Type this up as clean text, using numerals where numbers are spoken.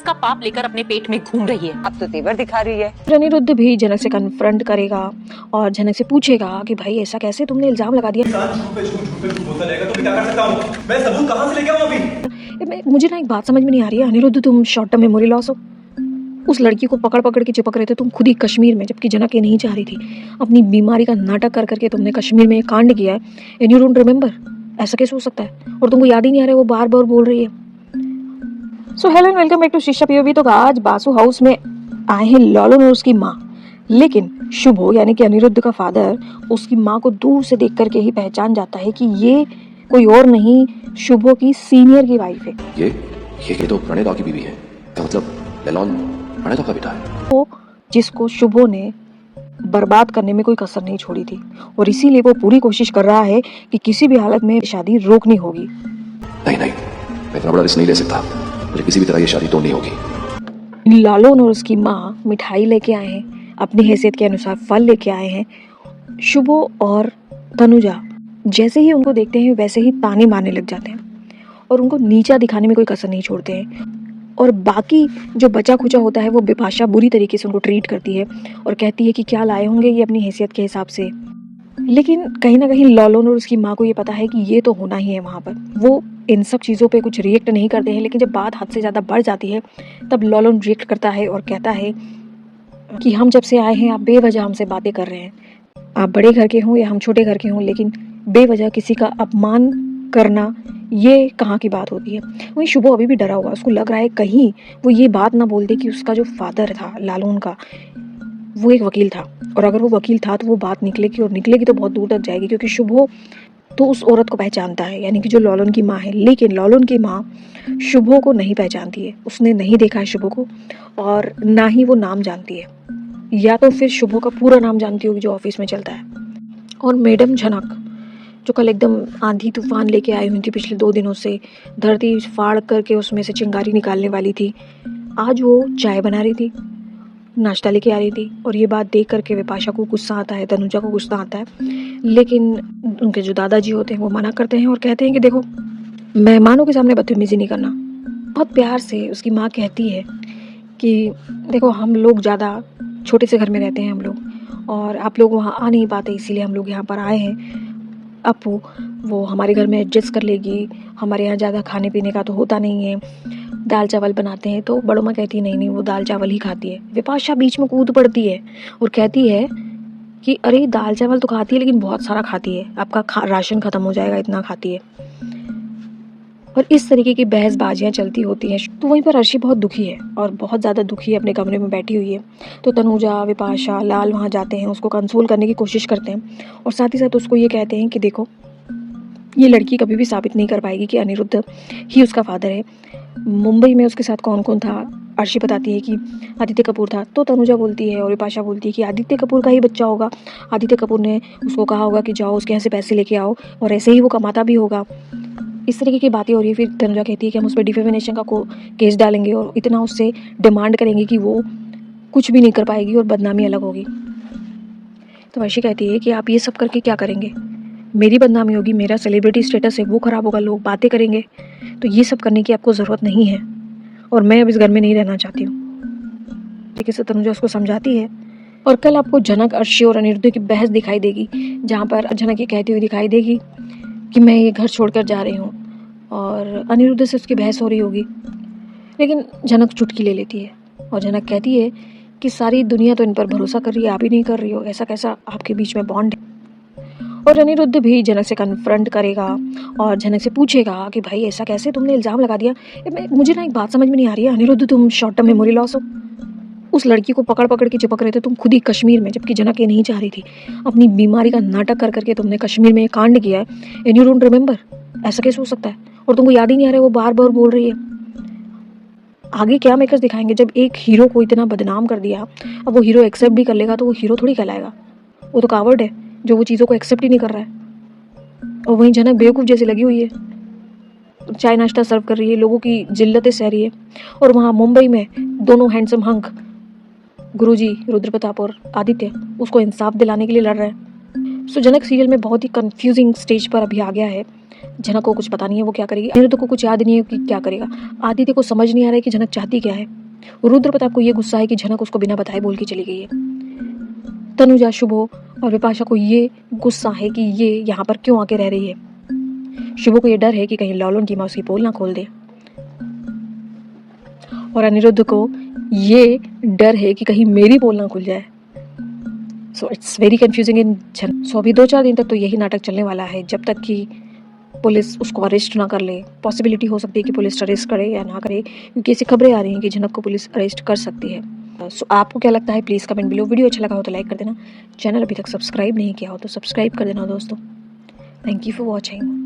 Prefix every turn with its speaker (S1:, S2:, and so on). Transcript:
S1: उसका पाप लेकर अपने पेट में घूम रही है।
S2: अब तो तेवर दिखा रही है।
S3: अनिरुद्ध भी जनक से कन्फ्रंट करेगा और जनक से पूछेगा कि भाई ऐसा कैसे तुमने इल्जाम लगा दिया।
S4: मैं सबूत कहां से लेके आऊं अभी?
S3: मुझे ना एक बात समझ में नहीं आ रही है अनिरुद्ध, तुम शॉर्ट टर्म मेमोरी लॉस हो। उस लड़की को पकड़ पकड़ के चिपक रहे थे तुम खुद ही कश्मीर में, जबकि जनक ये नहीं चाह रही थी। अपनी बीमारी का नाटक कर करके तुमने कश्मीर में कांड किया है एंड यू डोंट रिमेंबर। ऐसा कैसे हो सकता है? और तुमको याद ही नहीं आ रहा है, वो बार बार बोल रही है। So hello and welcome back to Sheesha POV. तो आज बासु हाउस में आए हैं लॉलन और उसकी माँ, लेकिन शुभो यानी कि अनिरुद्ध का फादर उसकी माँ को दूर से देख करके ही पहचान जाता है कि ये कोई और नहीं शुभो की सीनियर की वाइफ है।
S5: ये तो प्रणेता की बीवी है, तो मतलब लॉलन प्रणेता का बेटा है।
S3: वो जिसको शुभो ने बर्बाद करने में कोई कसर नहीं छोड़ी थी और इसीलिए वो पूरी कोशिश कर रहा है कि किसी भी हालत में शादी रोकनी होगी।
S5: नहीं, मैं इतना बड़ा रिस्क नहीं ले सकता, मुझे किसी भी तरह ये शादी तो नहीं होगी।
S3: लालन और उसकी माँ मिठाई लेके आए हैं, अपनी हैसियत के अनुसार फल लेके आए हैं। शुभो और तनुजा जैसे ही उनको देखते हैं वैसे ही ताने मारने लग जाते हैं और उनको नीचा दिखाने में कोई कसर नहीं छोड़ते हैं। और बाकी जो बचा खुचा होता है वो बिपाशा बुरी तरीके से उनको ट्रीट करती है और कहती है कि क्या लाए होंगे ये अपनी हैसियत के हिसाब से। लेकिन कहीं ना कहीं लॉलन और उसकी माँ को ये पता है कि ये तो होना ही है वहाँ पर। वो इन सब चीज़ों पे कुछ रिएक्ट नहीं करते हैं, लेकिन जब बात हद से ज़्यादा बढ़ जाती है तब लॉलन रिएक्ट करता है और कहता है कि हम जब से आए हैं आप बेवजह हमसे बातें कर रहे हैं। आप बड़े घर के हों या हम छोटे घर के हों, लेकिन बेवजह किसी का अपमान करना ये कहाँ की बात होती है। वहीं शुभो अभी भी डरा हुआ, उसको लग रहा है कहीं वो ये बात ना बोल दे कि उसका जो फादर था लालून का, वो एक वकील था, और अगर वो वकील था तो वो बात निकलेगी और निकलेगी तो बहुत दूर तक जाएगी, क्योंकि शुभो तो उस औरत को पहचानता है यानी कि जो लॉलन की माँ है। लेकिन लॉलन की माँ शुभो को नहीं पहचानती है, उसने नहीं देखा है शुभो को और ना ही वो नाम जानती है, या तो फिर शुभो का पूरा नाम जानती होगी जो ऑफिस में चलता है। और मैडम झनक जो कल एकदम आंधी तूफान लेके आई हुई थी पिछले 2 दिनों से, धरती फाड़ करके उसमें से चिंगारी निकालने वाली थी, आज वो चाय बना रही थी, नाश्ता लेके आ रही थी। और ये बात देख करके विपाशा को गुस्सा आता है, तनुजा को गुस्सा आता है, लेकिन उनके जो दादाजी होते हैं वो मना करते हैं और कहते हैं कि देखो मेहमानों के सामने बदतमीजी नहीं करना। बहुत प्यार से उसकी माँ कहती है कि देखो हम लोग ज़्यादा छोटे से घर में रहते हैं हम लोग, और आप लोग वहाँ आ नहीं पाते, इसीलिए हम लोग यहाँ पर आए हैं। अपू वो हमारे घर में एडजस्ट कर लेगी, हमारे यहाँ ज़्यादा खाने पीने का तो होता नहीं है, दाल चावल बनाते हैं। तो बड़ों माँ कहती है नहीं वो दाल चावल ही खाती है। विपाशा बीच में कूद पड़ती है और कहती है कि अरे दाल चावल तो खाती है लेकिन बहुत सारा खाती है, आपका राशन ख़त्म हो जाएगा इतना खाती है। और इस तरीके की बहसबाजियाँ चलती होती हैं। तो वहीं पर अर्शी बहुत दुखी है और बहुत ज़्यादा दुखी है, अपने कमरे में बैठी हुई है। तो तनुजा, विपाशा, लाल वहाँ जाते हैं, उसको कंसोल करने की कोशिश करते हैं और साथ ही साथ उसको ये कहते हैं कि देखो ये लड़की कभी भी साबित नहीं कर पाएगी कि अनिरुद्ध ही उसका फादर है। मुंबई में उसके साथ कौन कौन था, अर्शी बताती है कि आदित्य कपूर था। तो तनुजा बोलती है और विपाशा बोलती है कि आदित्य कपूर का ही बच्चा होगा, आदित्य कपूर ने उसको कहा होगा कि जाओ उसके यहाँ से पैसे लेके आओ और ऐसे ही वो कमाता भी होगा। इस तरीके की बातें हो रही है। फिर तनुजा कहती है कि हम उस पर डिफेमेशन का केस डालेंगे और इतना उससे डिमांड करेंगे कि वो कुछ भी नहीं कर पाएगी और बदनामी अलग होगी। तो अर्शी कहती है कि आप ये सब करके क्या करेंगे, मेरी बदनामी होगी, मेरा सेलिब्रिटी स्टेटस है वो ख़राब होगा, लोग बातें करेंगे, तो ये सब करने की आपको ज़रूरत नहीं है और मैं अब इस घर में नहीं रहना चाहती हूँ। तरीके से तनुजा उसको समझाती है। और कल आपको जनक, अर्शी और अनिरुद्ध की बहस दिखाई देगी, जहाँ पर जनक ये कहती हुई दिखाई देगी कि मैं ये घर छोड़कर जा रही हूँ, और अनिरुद्ध से उसकी बहस हो रही होगी। लेकिन जनक चुटकी ले लेती है और जनक कहती है कि सारी दुनिया तो इन पर भरोसा कर रही है, आप ही नहीं कर रही हो, ऐसा कैसा आपके बीच में बॉन्ड है। और अनिरुद्ध भी जनक से कन्फ्रंट करेगा और जनक से पूछेगा कि भाई ऐसा कैसे तुमने इल्ज़ाम लगा दिया। मुझे ना एक बात समझ में नहीं आ रही है अनिरुद्ध, तुम शॉर्ट टर्म मेमोरी लॉस हो। उस लड़की को पकड़ पकड़ के चिपक रहे थे तुम खुद ही कश्मीर में, जबकि जनक ये नहीं चाह रही थी। अपनी बीमारी का नाटक कर करके तुमने कश्मीर में कांड किया है एंड यू डोंट रिमेंबर। ऐसा कैसे हो सकता है? और तुमको याद ही नहीं आ रहा है, वो बार बार बोल रही है। आगे क्या मेकर्स दिखाएंगे, जब एक हीरो को इतना बदनाम कर दिया, अब वो हीरो एक्सेप्ट भी कर लेगा तो वो हीरो थोड़ी कहलाएगा, वो तो कावर्ड है जो वो चीज़ों को एक्सेप्ट ही नहीं कर रहा है। और वहीं जनक बेवकूफ़ जैसी लगी हुई है, चाय नाश्ता सर्व कर रही है, लोगों की जिल्लतें सह रही है, और वहाँ मुंबई में दोनों हैंडसम हंक गुरुजी रुद्र प्रताप और आदित्य उसको इंसाफ दिलाने के लिए लड़ रहे हैं। सो जनक सीरियल में बहुत ही कंफ्यूजिंग स्टेज पर अभी आ गया है। जनक को कुछ पता नहीं है वो क्या करेगी, अनिरुद्ध को कुछ याद नहीं है कि क्या करेगा, आदित्य को समझ नहीं आ रहा है कि जनक चाहती क्या है। रुद्र प्रताप को ये गुस्सा है कि झनक उसको बिना बताए बोल के चली गई है। तनुजा, शुभो और विपाशा को ये गुस्सा है कि ये यहाँ पर क्यों आके रह रही है। शुभो को ये डर है कि कहीं लॉलन की माँ उसकी पोल ना खोल दे, और अनिरुद्ध को ये डर है कि कहीं मेरी पोल ना खुल जाए। सो इट्स वेरी कंफ्यूजिंग इन झनक। सो अभी 2-4 दिन तक तो यही नाटक चलने वाला है, जब तक कि पुलिस उसको अरेस्ट ना कर ले। पॉसिबिलिटी हो सकती है कि पुलिस अरेस्ट करे या ना करे, क्योंकि ऐसी खबरें आ रही हैं कि झनक को पुलिस अरेस्ट कर सकती है। सो आपको क्या लगता है, प्लीज़ कमेंट बिलो। वीडियो अच्छा लगा हो तो लाइक कर देना, चैनल अभी तक सब्सक्राइब नहीं किया हो तो सब्सक्राइब कर देना दोस्तों। Thank you for watching.